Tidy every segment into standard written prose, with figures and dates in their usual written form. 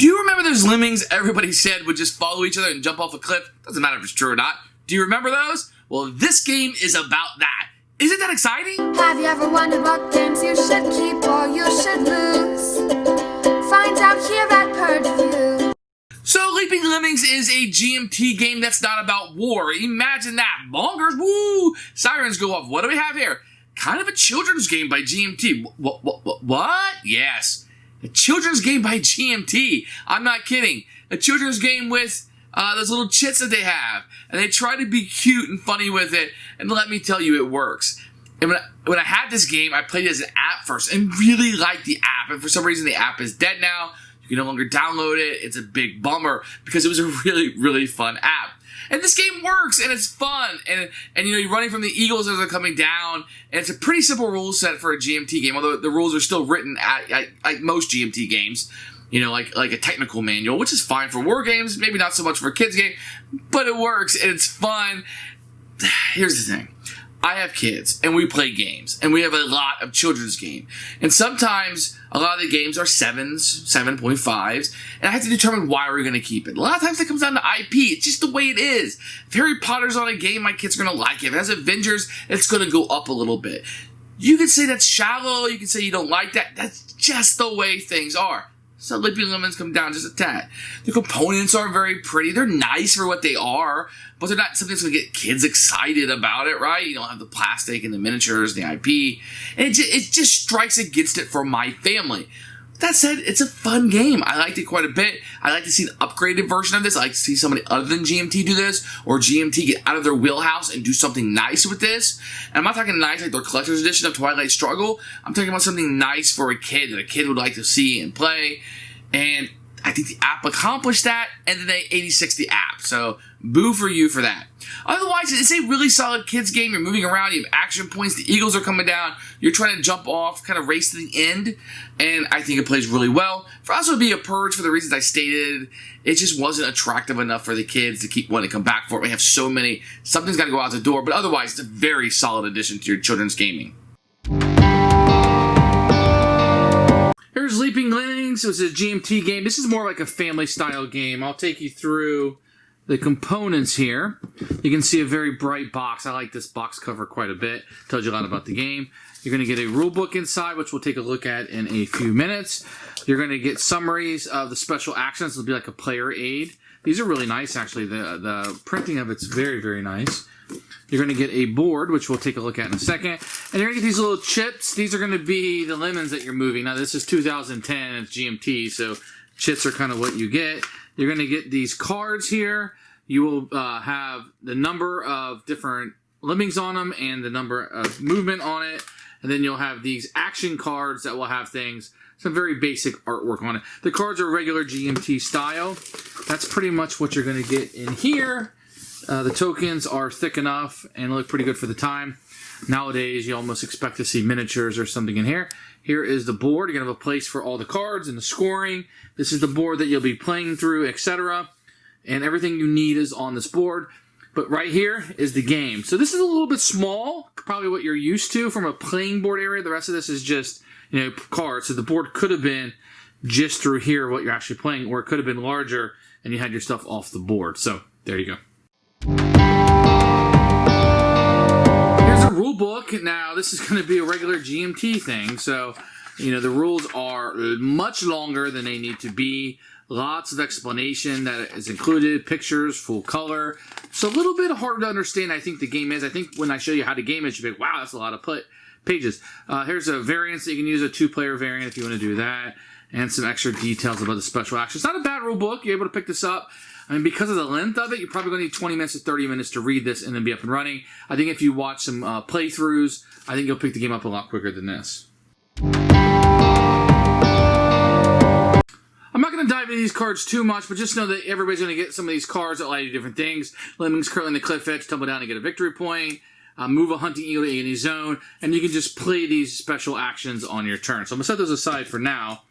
Do you remember those lemmings everybody said would just follow each other and jump off a cliff? Doesn't matter if it's true or not. Do you remember those? Well, this game is about that. Isn't that exciting? Have you ever wondered what games you should keep or you should lose? Find out here at Purge Reviews. So, Leaping Lemmings is a GMT game that's not about war. Imagine that. Bongers, woo! Sirens go off. What do we have here? Kind of a children's game by GMT. What? Yes. A children's game by GMT. I'm not kidding. A children's game with those little chits that they have. And they try to be cute and funny with it. And let me tell you, it works. And when I had this game, I played it as an app first and really liked the app. And for some reason, the app is dead now. You can no longer download it. It's a big bummer because it was a really, really fun app. And this game works, and it's fun. And you know, you're running from the eagles as they're coming down. And it's a pretty simple rule set for a GMT game, although the rules are still written like most GMT games. You know, like a technical manual, which is fine for war games. Maybe not so much for a kids game, but it works, and it's fun. Here's the thing. I have kids, and we play games, and we have a lot of children's game. And sometimes, a lot of the games are 7s, 7.5s, and I have to determine why we're going to keep it. A lot of times it comes down to IP. It's just the way it is. If Harry Potter's on a game, my kids are going to like it. If it has Avengers, it's going to go up a little bit. You can say that's shallow. You can say you don't like that. That's just the way things are. So Leaping Lemmings come down just a tad. The components aren't very pretty. They're nice for what they are, but they're not something that's going to get kids excited about it, right? You don't have the plastic and the miniatures and the IP. And it just strikes against it for my family. That said, it's a fun game. I liked it quite a bit. I like to see an upgraded version of this. I like to see somebody other than GMT do this, or GMT get out of their wheelhouse and do something nice with this. And I'm not talking nice like their collector's edition of Twilight Struggle. I'm talking about something nice for a kid that a kid would like to see and play. And I think the app accomplished that, and then they 86 the app. So, boo for you for that. Otherwise, it's a really solid kids game. You're moving around, you have action points, the eagles are coming down, you're trying to jump off, kind of race to the end, and I think it plays really well. For us, it would be a purge for the reasons I stated. It just wasn't attractive enough for the kids to keep wanting to come back for it. We have so many, something's got to go out the door, but otherwise, it's a very solid addition to your children's gaming. Here's Leaping Lemmings. It was a GMT game. This is more like a family-style game. I'll take you through the components here. You can see a very bright box. I like this box cover quite a bit. Tells you a lot about the game. You're going to get a rule book inside, which we'll take a look at in a few minutes. You're going to get summaries of the special actions. It'll be like a player aid. These are really nice, actually. The printing of it's very, very nice. You're going to get a board, which we'll take a look at in a second. And you're going to get these little chips. These are going to be the lemons that you're moving. Now, this is 2010. It's GMT, so chips are kind of what you get. You're going to get these cards here. You will have the number of different lemmings on them and the number of movement on it. And then you'll have these action cards that will have things, some very basic artwork on it. The cards are regular GMT style. That's pretty much what you're going to get in here. The tokens are thick enough and look pretty good for the time. Nowadays, you almost expect to see miniatures or something in here. Here is the board. You're going to have a place for all the cards and the scoring. This is the board that you'll be playing through, etc. And everything you need is on this board. But right here is the game. So this is a little bit small, probably what you're used to from a playing board area. The rest of this is just, you know, cards. So the board could have been just through here what you're actually playing, or it could have been larger and you had your stuff off the board. So there you go. Here's a rule book. Now, this is going to be a regular GMT thing. So, you know, the rules are much longer than they need to be. Lots of explanation that is included. Pictures, full color. So a little bit harder to understand, I think, the game is. I think when I show you how the game is, you'll be like, wow, that's a lot of pages. Here's a variance that you can use, a 2-player variant if you want to do that. And some extra details about the special actions. It's not a bad rule book. You're able to pick this up. I mean, because of the length of it, you're probably going to need 20 minutes to 30 minutes to read this and then be up and running. I think if you watch some playthroughs, I think you'll pick the game up a lot quicker than this. I'm not going to dive into these cards too much, but just know that everybody's going to get some of these cards that allow you to do different things. Lemmings curling the cliff edge, tumble down and get a victory point. Move a hunting eagle to any zone. And you can just play these special actions on your turn. So I'm going to set those aside for now.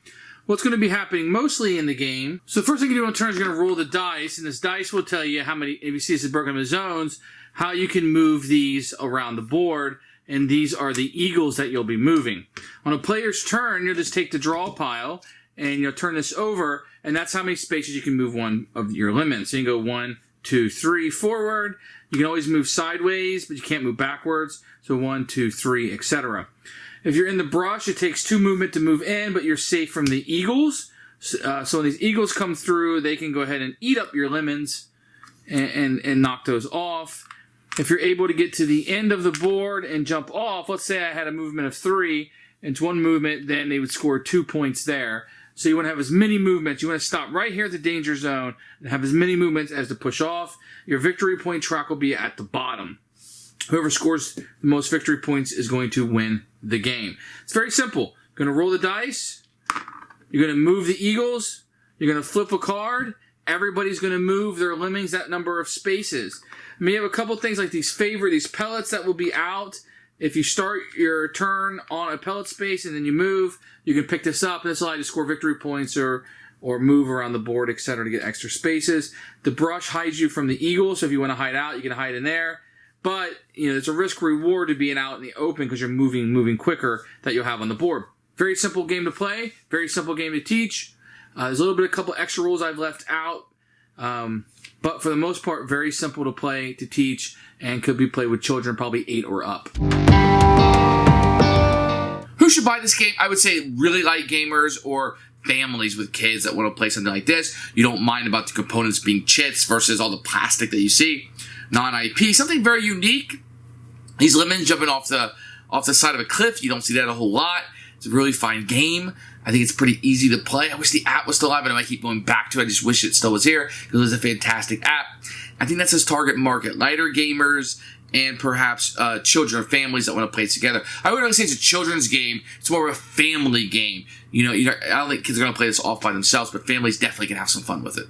What's going to be happening mostly in the game. So the first thing you do on turn is you're going to roll the dice, and this dice will tell you how many, if you see this is broken into zones, how you can move these around the board, and these are the eagles that you'll be moving. On a player's turn, you'll just take the draw pile, and you'll turn this over, and that's how many spaces you can move one of your lemons. So you can go 1, 2, 3 forward. You can always move sideways, but you can't move backwards. So 1, 2, 3, etc. If you're in the brush, it takes 2 movement to move in, but you're safe from the eagles. So when these eagles come through, they can go ahead and eat up your lemons and knock those off. If you're able to get to the end of the board and jump off, let's say I had a movement of 3, and it's 1 movement, then they would score 2 points there. So you want to have as many movements. You want to stop right here at the danger zone and have as many movements as to push off. Your victory point track will be at the bottom. Whoever scores the most victory points is going to win the game. It's very simple. You're going to roll the dice. You're going to move the eagles. You're going to flip a card. Everybody's going to move their lemmings that number of spaces. I mean, you have a couple things like these pellets that will be out. If you start your turn on a pellet space and then you move, you can pick this up, and this will allow you to score victory points or move around the board, etc., to get extra spaces. The brush hides you from the eagle, so if you want to hide out, you can hide in there. But it's a risk-reward to being out in the open because you're moving quicker that you'll have on the board. Very simple game to play. Very simple game to teach. There's a little bit, a couple extra rules I've left out. But for the most part, very simple to play, to teach, and could be played with children probably 8 or up. Who should buy this game? I would say really light gamers or families with kids that want to play something like this. You don't mind about the components being chits versus all the plastic that you see. Non-IP, something very unique. These lemons jumping off the side of a cliff. You don't see that a whole lot. It's a really fine game. I think it's pretty easy to play. I wish the app was still live, and I might keep going back to it. I just wish it still was here because it was a fantastic app. I think that's his target market. Lighter gamers and perhaps children or families that want to play it together. I wouldn't really say it's a children's game. It's more of a family game. I don't think kids are going to play this off by themselves, but families definitely can have some fun with it.